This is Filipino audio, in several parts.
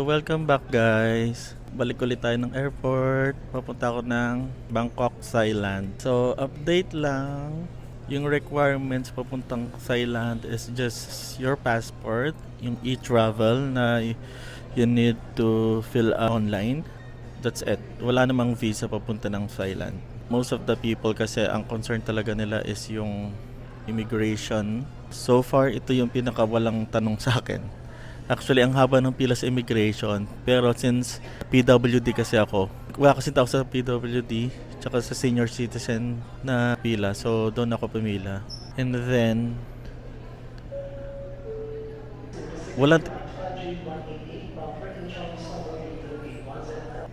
welcome back guys. Balik ulit tayo ng airport. Papunta ako ng Bangkok, Thailand. So, update lang. Yung requirements papuntang Thailand is just your passport, yung e-travel na you need to fill out online. That's it. Wala namang visa papunta ng Thailand. Most of the people kasi ang concern talaga nila is yung immigration. So far, ito yung pinakawalang tanong sa akin. Actually, ang haba ng pila sa immigration. Pero since PWD kasi ako, wala kasi tao sa PWD tsaka sa senior citizen na pila. So, doon ako pumila. And then, wala...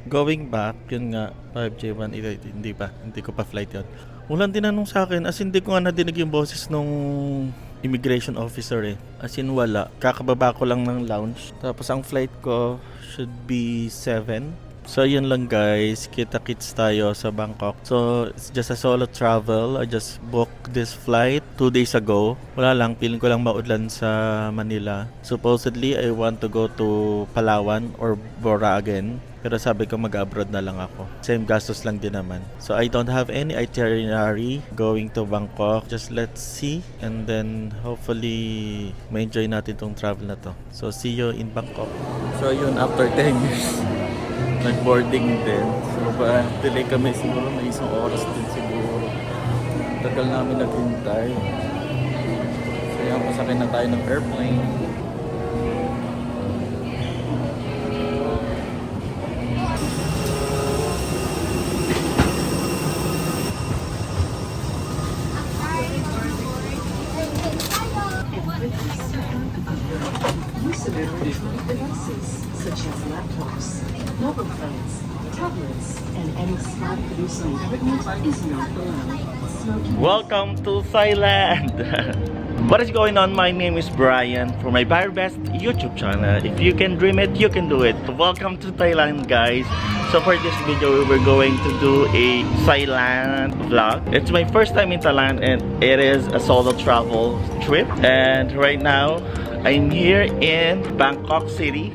Going back, yun nga, 5J1, hindi ko pa flight yun. Walang tinanong sa akin, as hindi ko nga nadinig yung boses nung immigration officer eh. As in wala. Kakababa ko lang ng lounge. Tapos ang flight ko should be 7. So yun lang guys, kita-kits tayo sa Bangkok. So it's just a solo travel. I just booked this flight 2 days ago. Wala lang, feeling ko lang maudlan sa Manila. Supposedly I want to go to Palawan or Bora again. Pero sabi ko mag-abroad na lang ako. Same gastos lang din naman. So I don't have any itinerary going to Bangkok. Just let's see. And then hopefully ma-enjoy natin tong travel na to. So see you in Bangkok. So yun, after 10 years nag-boarding din. So delay kami siguro na isang oras din siguro. Tagal namin naghintay. So yan, pasakay na tayo ng airplane. Devices such as laptops, mobile phones, tablets, and any smart producing equipment is not allowed. Smoking. Welcome to Thailand! What is going on? My name is Brian for my very best YouTube channel. If you can dream it, you can do it. Welcome to Thailand guys! So for this video, we're going to do a Thailand vlog. It's my first time in Thailand and it is a solo travel trip. And right now, I'm here in Bangkok City.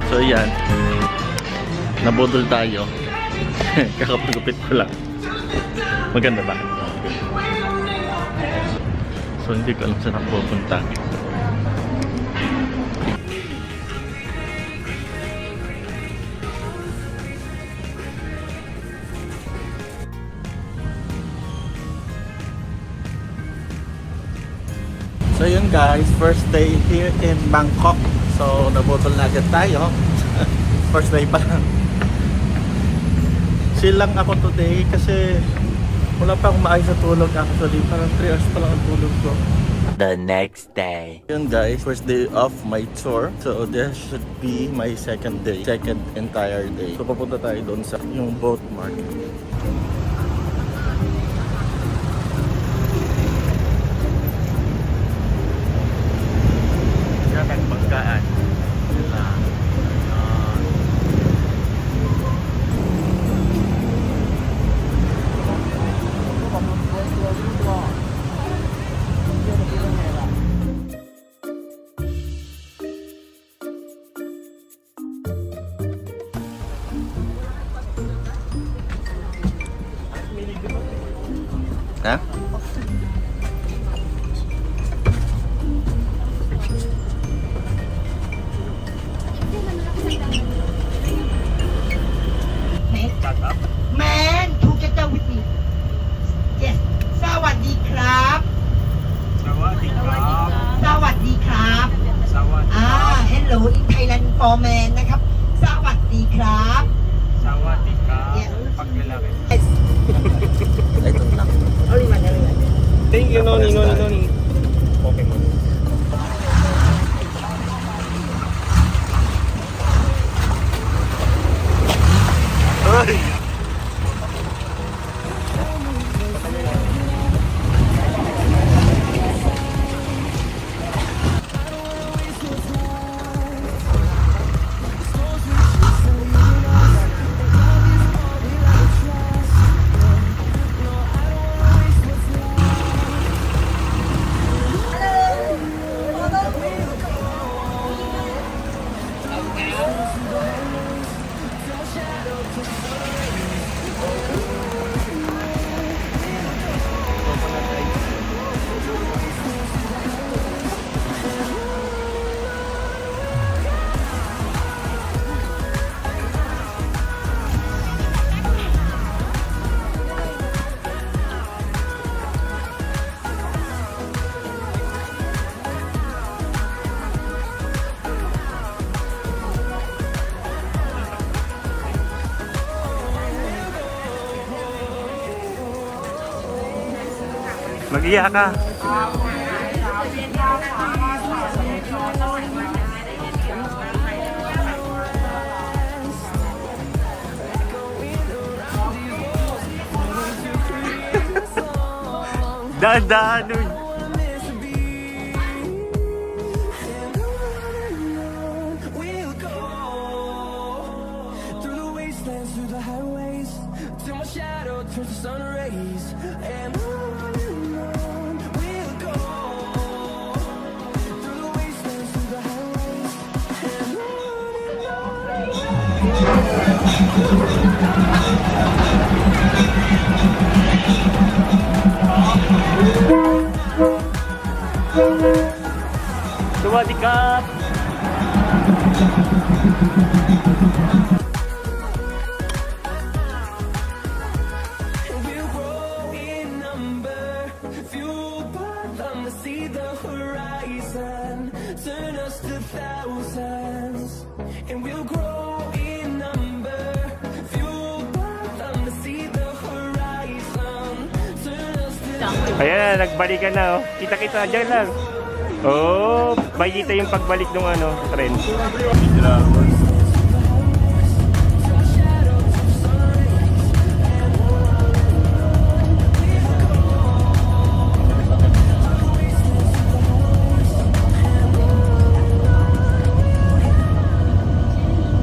So yan, nabudol tayo. Kakapagupit ko lang. Maganda ba? So hindi ko alam saan ako pupunta. So yun guys, first day here in Bangkok. So nabutol na agad tayo. First day pa lang. Chill lang ako today kasi wala pa akong maayos sa tulog actually. Parang 3 hours pa lang ang tulog ko. The next day. Yun guys, first day of my tour. So this should be my second day. Second entire day. So papunta tayo doon sa yung boat market. Pagkaan ha? Man, together with me. Yes. สวัสดีครับ สวัสดีครับ สวัสดีครับ สวัสดี Hello in Thailand for man นะครับ สวัสดีครับ สวัสดีครับ Yes Thank you, Noni, Noni, Noni. Okay mo. Mag-iya ka. Dahan-dahan nun. We'll go through the wastelands, through the highways, till my shadow turns to sun rays. And on we'll go through the wastelands, through the highways, and Sawadee ka. we'll grow in number, fueled by them to see the horizon, turn us to thousands. And we'll grow in number, fueled by them to see the horizon, turn us to Ayan, nagbalikan na oh. Kita-kita dyan lang. Oh, makikita yung pagbalik ng ano, tren.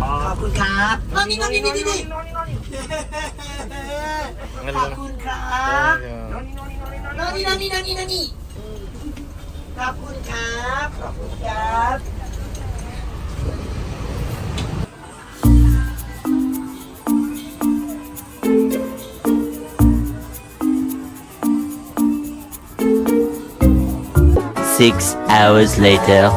ขอบคุณครับนอนนี่นอนนี่นี่นี่ขอบคุณครับนอนนี่นอนนี่นอนนี่นอนนี่ขอบคุณครับขอบคุณครับ 6 hours later.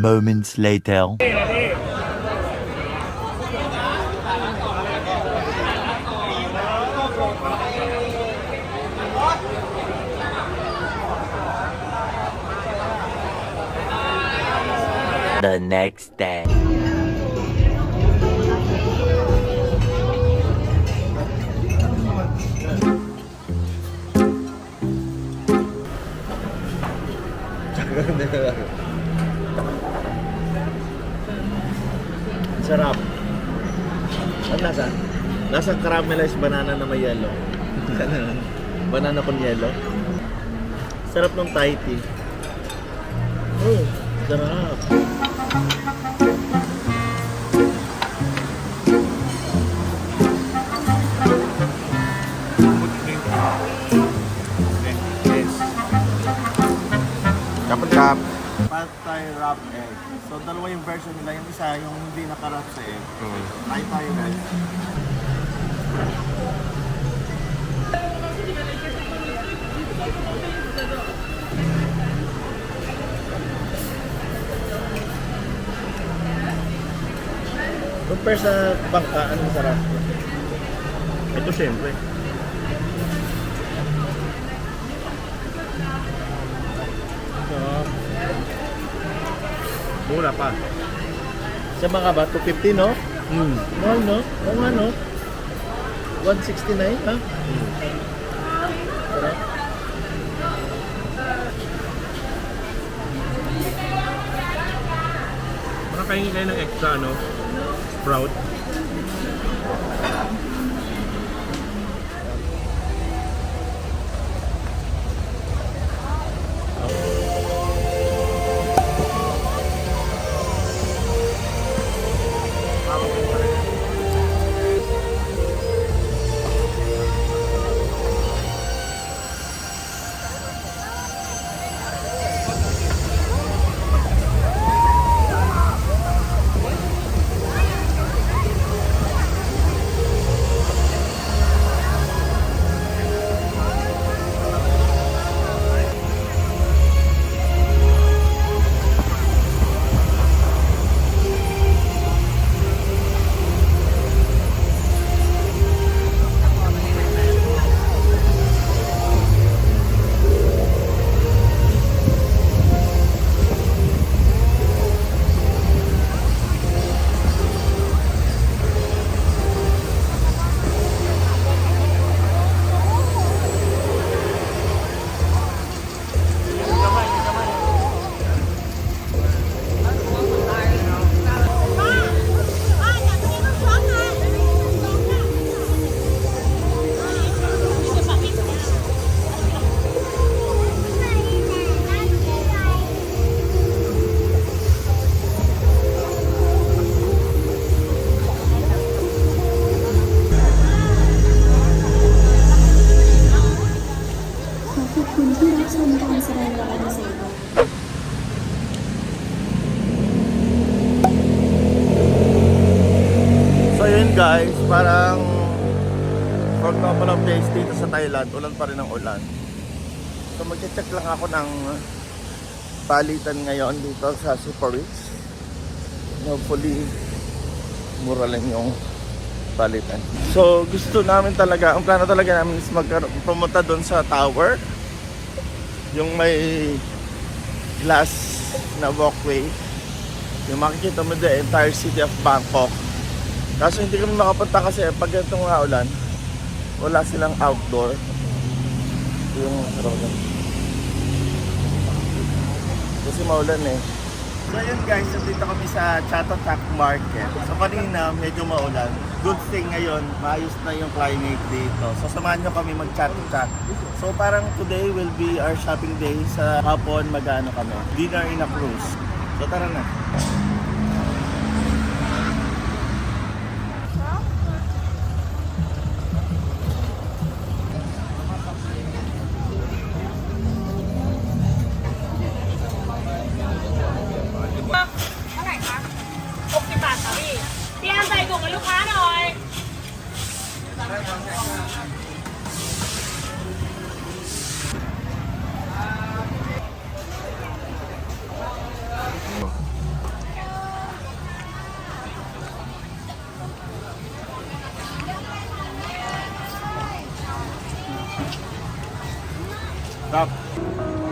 Moments later. The next day. Sarap. Ang lasa? Lasang caramelized banana na may yellow. Banana con yellow. Sarap ng Thai tea. Oh, sarap. Kapag Pad Thai wrap egg. So dalawa yung version nila. Yung isa yung hindi naka-wrap sa egg. Thai tayo guys. Compare sa bangka, anong sarap? Ito syempre. Mura pa. Sa mga ba? 250 no? Mahal no? Oo nga no? 169 ha? Sarap. Makakain kayo ng extra, ano? Sprout. So yun guys, parang for a couple of days dito sa Thailand, ulan pa rin ang ulan. So mag-check lang ako ng palitan ngayon dito sa Super Rich. Hopefully, mura lang yung palitan. So gusto namin talaga, ang plano talaga namin is pumunta doon sa tower. Yung may glass na walkway. Yung makikita mo the entire city of Bangkok. Kaso hindi kami makapunta kasi pag ganito nga ulan, wala silang outdoor. Yung kasi maulan eh. So yun guys, nandito kami sa Chatuchak Market. So kanina medyo maulan. Good thing ngayon, maayos na yung climate dito. So samahan nyo kami mag-Chatuchak. So parang today will be our shopping day. Sa hapon mag-ano kami, dinner in a cruise. So tara na. Stop. Thank you.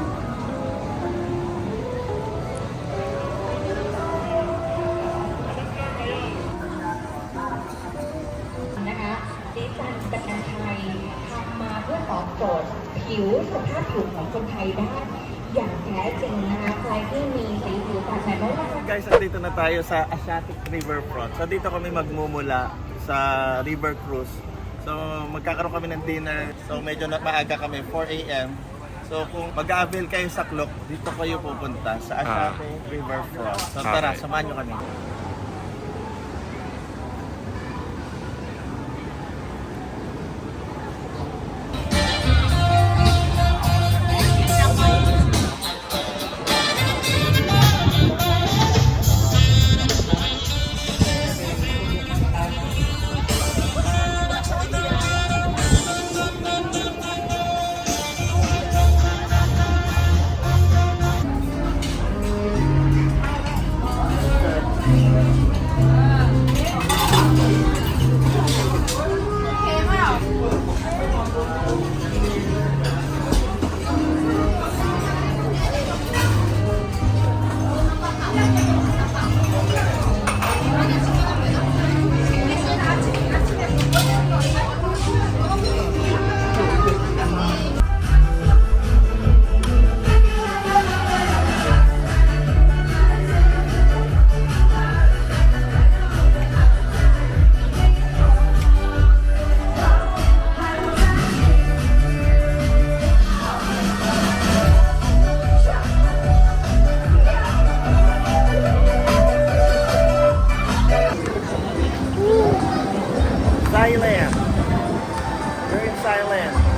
ผิวสภาพผิวของคนไทยได้อย่างแท้จริงนะคะใครที่มีสีผิว Guys, andito na tayo sa Asiatic Riverfront. So dito kami magmumula sa River Cruise. So magkakaroon kami ng dinner. So medyo maaga kami, 4 a.m. So kung mag-avail kayo sa Klok, dito kayo pupunta sa Asiatic Riverfront. So tara, Okay. samahan nyo kami. Thailand. We're in Thailand.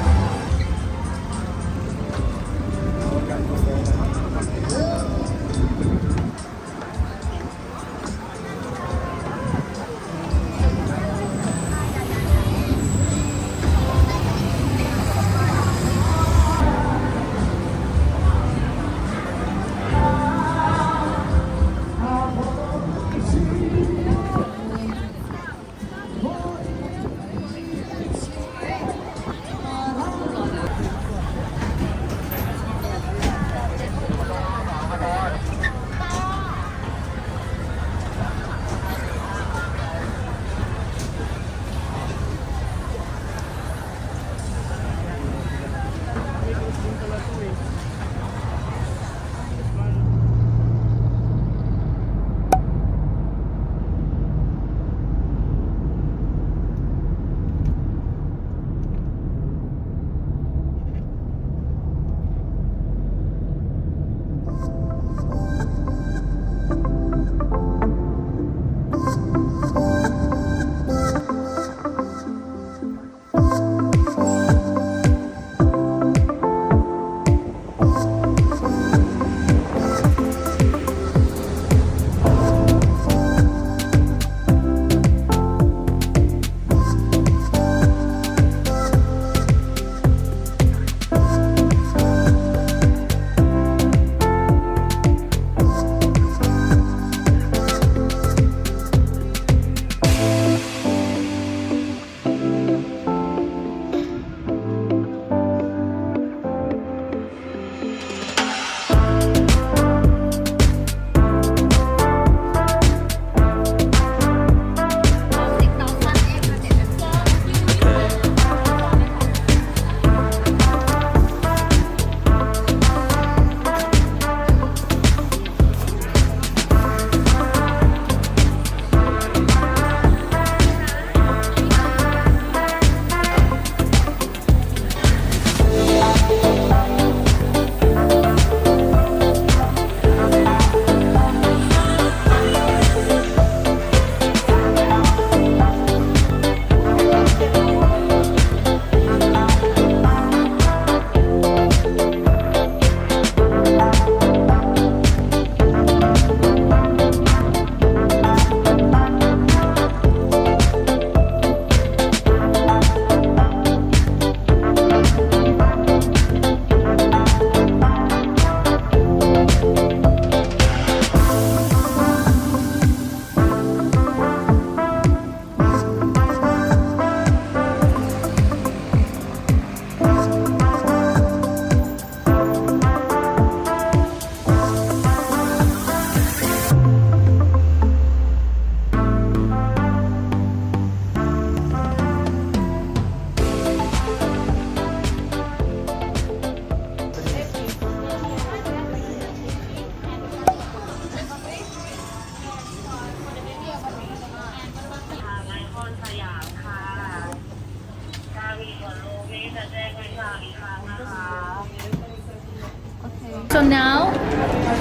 now,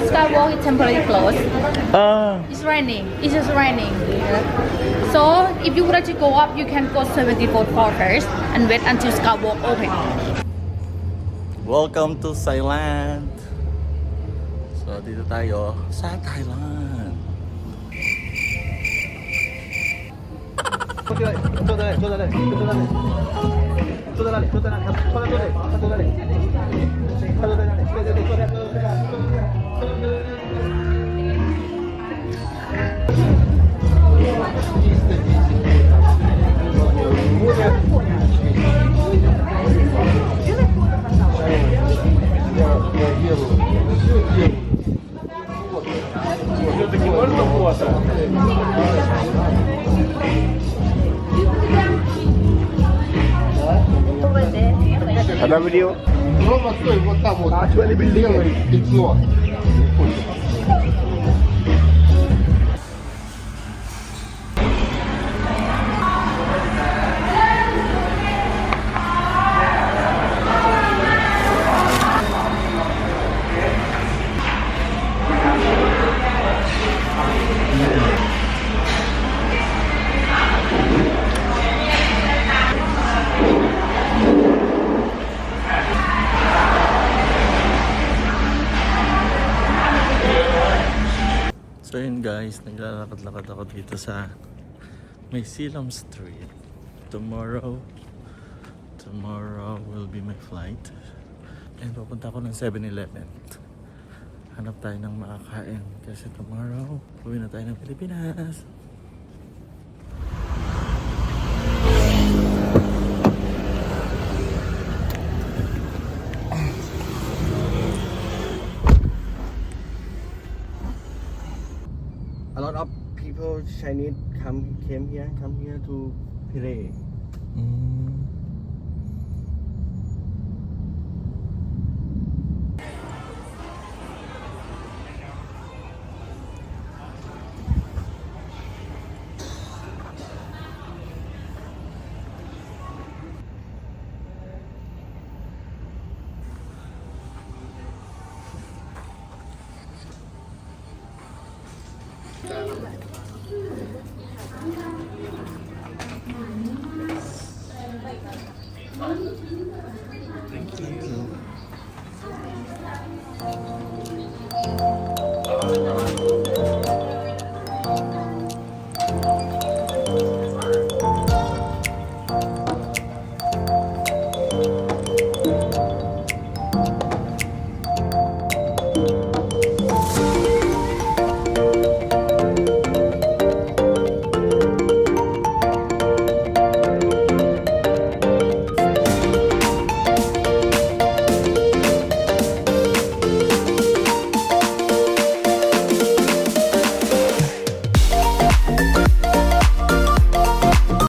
Skywalk is temporarily closed. Ah, It's raining. It's just raining. So if you would like to go up, you can go 74th floor first and wait until Skywalk open. welcome to Thailand. So, dito tayo sa Thailand. Ada video? So yun guys, naglalakad-lakad ako dito sa may Silam Street. Tomorrow will be my flight. And pupunta ako ng 7-Eleven. Hanap tayo ng makakain kasi tomorrow uwi na tayo ng Pilipinas. A lot of people Chinese came here to pray.